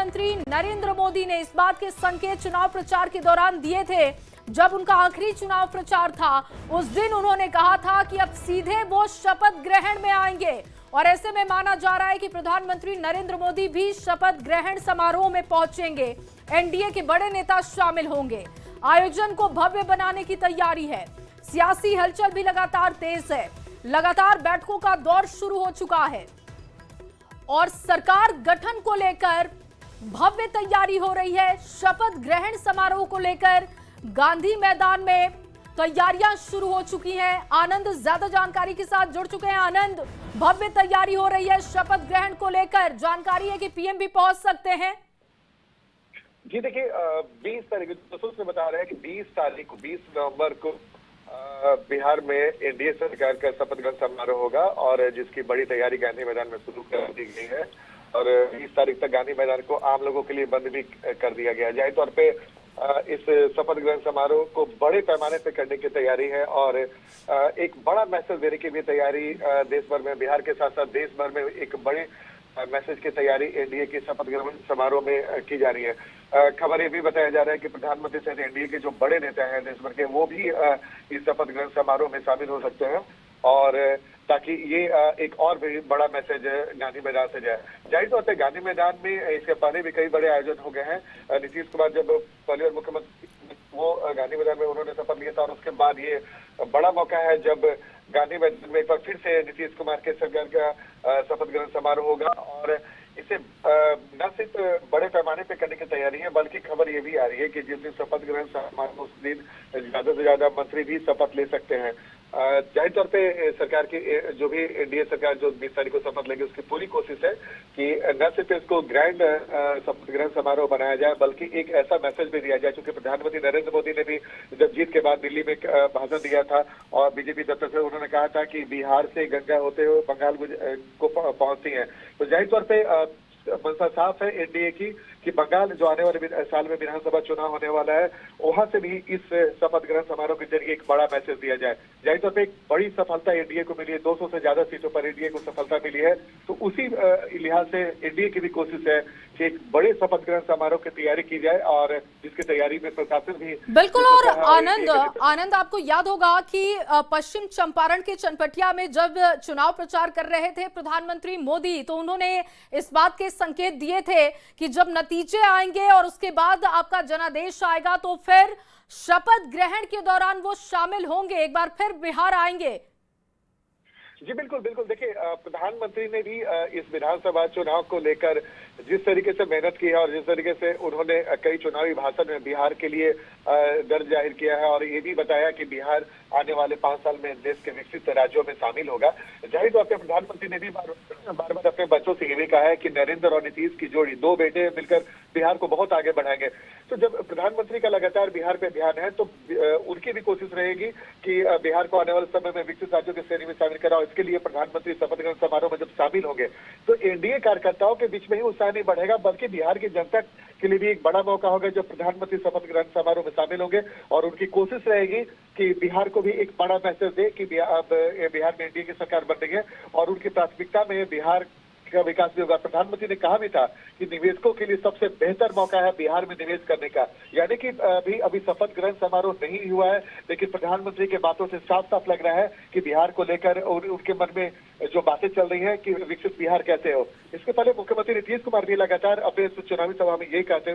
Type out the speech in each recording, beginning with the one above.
प्रधानमंत्री नरेंद्र मोदी ने इस बात के संकेत चुनाव प्रचार के दौरान दिए थे। जब उनका आखिरी चुनाव प्रचार था उस दिन उन्होंने कहा था कि अब सीधे वो शपथ ग्रहण में आएंगे और ऐसे में माना जा रहा है कि प्रधानमंत्री नरेंद्र मोदी भी शपथ ग्रहण समारोह में पहुंचेंगे। एनडीए के बड़े नेता शामिल होंगे। आयोजन को भव्य बनाने की तैयारी है। सियासी हलचल भी लगातार तेज है। लगातार बैठकों का दौर शुरू हो चुका है और सरकार गठन को लेकर भव्य तैयारी हो रही है। शपथ ग्रहण समारोह को लेकर गांधी मैदान में तैयारियां शुरू हो चुकी हैं। आनंद ज्यादा जानकारी के साथ जुड़ चुके हैं। आनंद, भव्य तैयारी हो रही है शपथ ग्रहण को लेकर। जानकारी है कि पीएम भी पहुंच सकते हैं। जी देखिए, 20 तारीख ने बता रहे हैं कि 20 नवंबर को बिहार में एनडीए सरकार का शपथ ग्रहण समारोह होगा और जिसकी बड़ी तैयारी गांधी मैदान में शुरू कर दी गई है और 20 तारीख तक गांधी मैदान को आम लोगों के लिए बंद भी कर दिया गया है। जाहिर तौर पे इस शपथ ग्रहण समारोह को बड़े पैमाने पे करने की तैयारी है और एक बड़ा मैसेज देने की भी तैयारी देश भर में, बिहार के साथ साथ देश भर में एक बड़े मैसेज की तैयारी एनडीए के शपथ ग्रहण समारोह में की जा रही है। खबर ये भी बताया जा रहा है कि प्रधानमंत्री सहित एनडीए के जो बड़े नेता हैं देश भर के, वो भी इस शपथ ग्रहण समारोह में शामिल हो सकते हैं और ताकि ये एक और भी बड़ा मैसेज गांधी मैदान से जाए। जाहिर तौर पर गांधी मैदान में इसके पहले भी कई बड़े आयोजन हो गए हैं। नीतीश कुमार जब पहली बार मुख्यमंत्री वो गांधी मैदान में उन्होंने शपथ लिया था और उसके बाद ये बड़ा मौका है जब गांधी मैदान में एक बार फिर से नीतीश कुमार के सरकार का शपथ ग्रहण समारोह होगा और इसे न सिर्फ बड़े पैमाने पे करने की तैयारी है बल्कि खबर ये भी आ रही है कि जिस दिन शपथ ग्रहण समारोह उस दिन ज्यादा से ज्यादा मंत्री भी शपथ ले सकते हैं। जाहिर तौर पे सरकार की जो भी एनडीए सरकार जो 20 तारीख को शपथ लेगी उसकी पूरी कोशिश है कि न सिर्फ इसको ग्रैंड शपथ ग्रहण समारोह बनाया जाए बल्कि एक ऐसा मैसेज भी दिया जाए। क्योंकि प्रधानमंत्री नरेंद्र मोदी ने भी जब जीत के बाद दिल्ली में भाषण दिया था और बीजेपी दफ्तर से उन्होंने कहा था कि बिहार से गंगा होते हुए बंगाल को पहुंचती है। तो जाहिर तौर पे मंशा साफ है एनडीए की कि बंगाल जो आने वाले साल में विधानसभा चुनाव होने वाला है वहां से भी इस शपथ ग्रहण समारोह के जरिए एक बड़ा मैसेज दिया जाए। जाहिर तौर पर एक बड़ी सफलता एनडीए को मिली है, 200 से ज्यादा सीटों पर एनडीए को सफलता मिली है। तो उसी लिहाज से एनडीए की भी कोशिश है कि एक बड़े शपथ ग्रहण समारोह की तैयारी की जाए और जिसकी तैयारी में प्रशासन भी बिल्कुल। और आनंद आपको याद होगा कि पश्चिम चंपारण के चनपटिया में जब चुनाव प्रचार कर रहे थे प्रधानमंत्री मोदी तो उन्होंने इस बात के संकेत दिए थे कि जब नतीजे आएंगे और उसके बाद आपका जनादेश आएगा तो फिर शपथ ग्रहण के दौरान वो शामिल होंगे, एक बार फिर बिहार आएंगे। जी बिल्कुल बिल्कुल। देखिए, प्रधानमंत्री ने भी इस विधानसभा चुनाव को लेकर जिस तरीके से मेहनत की है और जिस तरीके से उन्होंने कई चुनावी भाषण में बिहार के लिए दर्द जाहिर किया है और ये भी बताया कि बिहार आने वाले 5 साल में देश के विकसित राज्यों में शामिल होगा। जाहिर तौर पर प्रधानमंत्री ने भी बार बार अपने बच्चों से ये भी कहा है कि नरेंद्र और नीतीश की जोड़ी, 2 बेटे मिलकर बिहार को बहुत आगे बढ़ाएंगे। तो जब प्रधानमंत्री का लगातार बिहार पे ध्यान है तो उनकी भी कोशिश रहेगी कि बिहार को आने वाले समय में विकसित राज्यों की श्रेणी में शामिल कराओ। इसके लिए प्रधानमंत्री शपथ ग्रहण समारोह में जब शामिल होंगे तो एनडीए कार्यकर्ताओं के बीच में ही उत्साह नहीं बढ़ेगा बल्कि बिहार की जनता के लिए भी एक बड़ा मौका होगा जब प्रधानमंत्री शपथ ग्रहण समारोह में शामिल होंगे और उनकी कोशिश रहेगी कि बिहार को भी एक बड़ा मैसेज दे कि बिहार में एनडीए की सरकार बन रही है और उनकी प्राथमिकता में बिहार का विकास भी होगा। प्रधानमंत्री ने कहा भी था कि निवेशकों के लिए सबसे बेहतर मौका है बिहार में निवेश करने का। यानी कि अभी शपथ ग्रहण समारोह नहीं हुआ है लेकिन प्रधानमंत्री के बातों से साफ साफ लग रहा है कि बिहार को लेकर उनके मन में जो बातें चल रही है कि विकसित बिहार कैसे हो। इसके पहले मुख्यमंत्री नीतीश कुमार भी लगातार अपने चुनावी सभा में यही कहते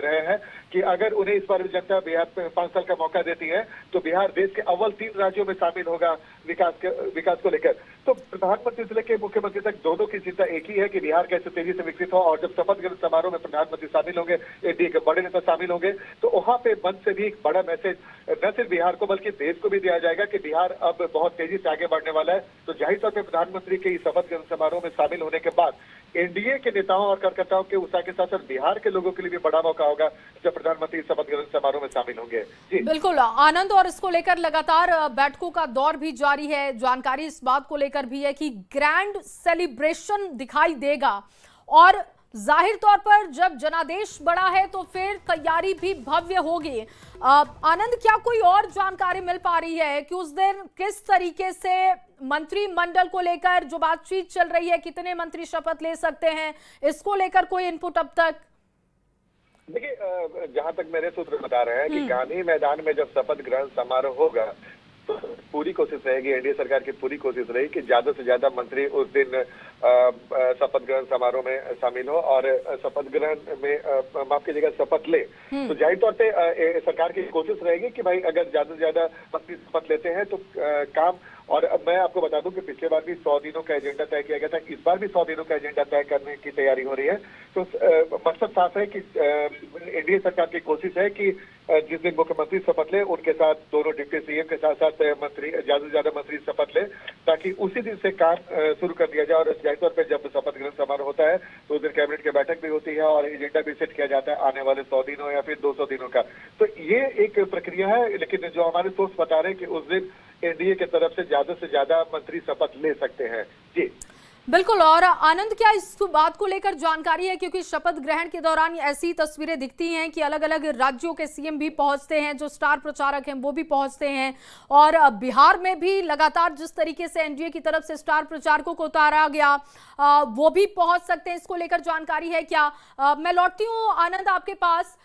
रहे हैं कि अगर उन्हें इस बार जनता बिहार में 5 साल का मौका देती है तो बिहार देश के अव्वल 3 राज्यों में शामिल होगा विकास को लेकर। तो प्रधानमंत्री से लेकर मुख्यमंत्री तक दोनों की चिंता एक ही है कि बिहार कैसे तेजी से विकसित हो और जब शपथ ग्रहण समारोह में प्रधानमंत्री शामिल होंगे, एनडीए के बड़े नेता शामिल होंगे तो वहां पे मन से भी एक बड़ा मैसेज न सिर्फ बिहार को बल्कि देश को भी दिया जाएगा कि बिहार अब बहुत तेजी से आगे बढ़ने वाला है। तो जाहिर तौर पर प्रधानमंत्री के इस शपथ ग्रहण समारोह में शामिल होने के बाद एनडीए के नेताओं और कार्यकर्ताओं के उत्साह के साथ साथ बिहार के लोगों के लिए भी बड़ा मौका होगा जब प्रधानमंत्री शपथ ग्रहण समारोह में शामिल होंगे। जी बिल्कुल आनंद, और इसको लेकर लगातार बैठकों का दौर भी जारी है। जानकारी इस बात को लेकर भी है कि ग्रैंड सेलिब्रेशन दिखाई देगा और जाहिर तौर पर जब जनादेश बड़ा है तो फिर तैयारी भी भव्य होगी। आनंद, क्या कोई और जानकारी मिल पा रही है कि उस दिन किस तरीके से मंत्रिमंडल को लेकर जो बातचीत चल रही है, कितने मंत्री शपथ ले सकते हैं, इसको लेकर कोई इनपुट अब तक? देखिए, जहां तक मेरे सूत्र बता रहे हैं कि गांधी मैदान में जब शपथ ग्रहण समारोह होगा तो पूरी कोशिश रहेगी, एनडीए सरकार की पूरी कोशिश रहेगी कि ज्यादा से ज्यादा मंत्री उस दिन शपथ ग्रहण समारोह में शामिल हो और शपथ ग्रहण में माफ कीजिएगा शपथ ले। तो जाहिर तौर पे सरकार की कोशिश रहेगी कि भाई अगर ज्यादा से ज्यादा मंत्री शपथ लेते हैं तो काम। और अब मैं आपको बता दूं कि पिछले बार भी 100 दिनों का एजेंडा तय किया गया था, इस बार भी 100 दिनों का एजेंडा तय करने की तैयारी हो रही है। तो मकसद साफ है कि एनडीए सरकार की कोशिश है कि जिस दिन मुख्यमंत्री शपथ ले उनके साथ दोनों डिप्टी सीएम के साथ साथ मंत्री ज्यादा से ज्यादा मंत्री शपथ ले, ताकि उसी दिन से काम शुरू कर दिया जाए। और जाहिर तौर पर जब शपथ ग्रहण समारोह होता है तो उस दिन कैबिनेट की बैठक भी होती है और एजेंडा भी सेट किया जाता है आने वाले 100 दिनों या फिर 200 दिनों का। तो ये एक प्रक्रिया है, लेकिन जो हमारे सोर्स बता रहे हैं कि उस दिन एनडीए की तरफ से ज्यादा मंत्री शपथ ले सकते हैं। जी बिल्कुल। और आनंद, क्या इस बात को लेकर जानकारी है, क्योंकि शपथ ग्रहण के दौरान ऐसी तस्वीरें दिखती हैं कि अलग अलग राज्यों के सीएम भी पहुंचते हैं, जो स्टार प्रचारक हैं वो भी पहुंचते हैं, और बिहार में भी लगातार जिस तरीके से एनडीए की तरफ से स्टार प्रचारकों को उतारा गया वो भी पहुंच सकते हैं। इसको लेकर जानकारी है क्या? मैं लौटती हूँ आनंद आपके पास।